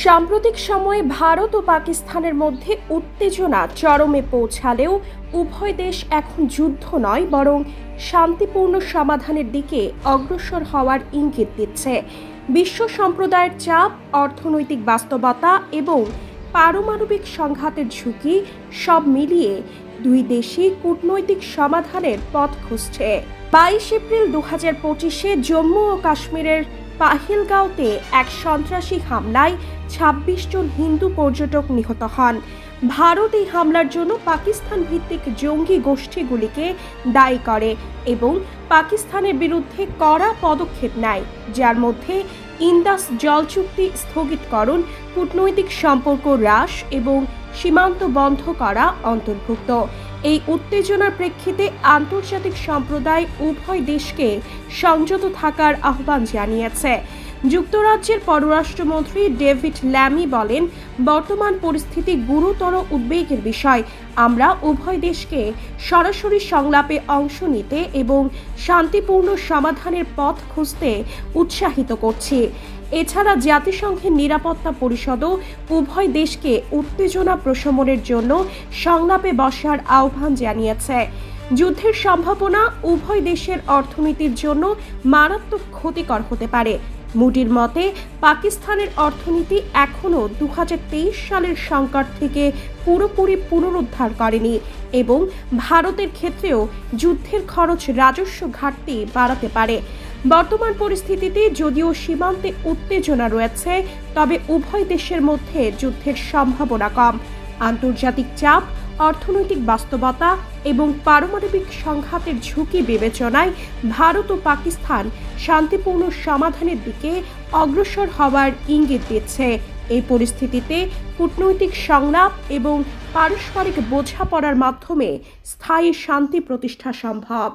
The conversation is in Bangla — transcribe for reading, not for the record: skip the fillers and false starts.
সাম্প্রতিক সময়ে ভারত ও পাকিস্তানের মধ্যে উত্তেজনা চরমে পৌঁছালেও উভয় দেশ এখন যুদ্ধ নয় বরং শান্তিপূর্ণ সমাধানের দিকে অগ্রসর হওয়ার ইঙ্গিত দিচ্ছে। বিশ্ব সম্প্রদায়ের চাপ, অর্থনৈতিক বাস্তবতা এবং পারমাণবিক সংঘাতের ঝুঁকি সব মিলিয়ে দুই দেশই কূটনৈতিক সমাধানের পথ খুঁজছে। 22 এপ্রিল 2025-এ জম্মু ও কাশ্মীরের পাহেলগাঁওতে এক সন্ত্রাসী হামলায় 26 জন হিন্দু পর্যটক নিহত হন। ভারত এই হামলার জন্য পাকিস্তান ভিত্তিক জঙ্গি গোষ্ঠীগুলিকে দায়ী করে এবং পাকিস্তানের বিরুদ্ধে কড়া পদক্ষেপ নেয়, যার মধ্যে ইন্দাস জল চুক্তি স্থগিতকরণ, কূটনৈতিক সম্পর্ক হ্রাস এবং সীমান্ত বন্ধ করা অন্তর্ভুক্ত। এই উত্তেজনার প্রেক্ষিতে আন্তর্জাতিক সম্প্রদায় উভয় দেশকে সংযত থাকার আহ্বান জানিয়েছে। যুক্তরাজ্যের পররাষ্ট্রমন্ত্রী ডেভিড ল্যামি বলেন, বর্তমান পরিস্থিতি গুরুতর উদ্বেগের বিষয়। আমরা উভয় দেশকে সরাসরি সংলাপে অংশ নিতে এবং শান্তিপূর্ণ সমাধানের পথ খুঁজতে উৎসাহিত করছি। এছাড়া জাতিসংঘের নিরাপত্তা পরিষদও উভয় দেশকে উত্তেজনা প্রশমনের জন্য সংলাপে বসার আহ্বান জানিয়েছে। যুদ্ধের সম্ভাবনা উভয় দেশের অর্থনীতির জন্য মারাত্মক ক্ষতিকর হতে পারে। মুডির মতে, পাকিস্তানের অর্থনীতি এখনও 2023 সালের সংকট থেকে পুরোপুরি পুনরুদ্ধার করেনি এবং ভারতের ক্ষেত্রেও যুদ্ধের খরচ রাজস্ব ঘাটতি বাড়াতে পারে। বর্তমান পরিস্থিতিতে যদিও সীমান্তে উত্তেজনা রয়েছে, তবে উভয় দেশের মধ্যে যুদ্ধের সম্ভাবনা কম। আন্তর্জাতিক চাপ, অর্থনৈতিক বাস্তবতা এবং পারমাণবিক সংঘাতের ঝুঁকি বিবেচনায় ভারত ও পাকিস্তান শান্তিপূর্ণ সমাধানের দিকে অগ্রসর হওয়ার ইঙ্গিত দিচ্ছে। এই পরিস্থিতিতে কূটনৈতিক সংলাপ এবং পারস্পরিক বোঝাপড়ার মাধ্যমে স্থায়ী শান্তি প্রতিষ্ঠা সম্ভব।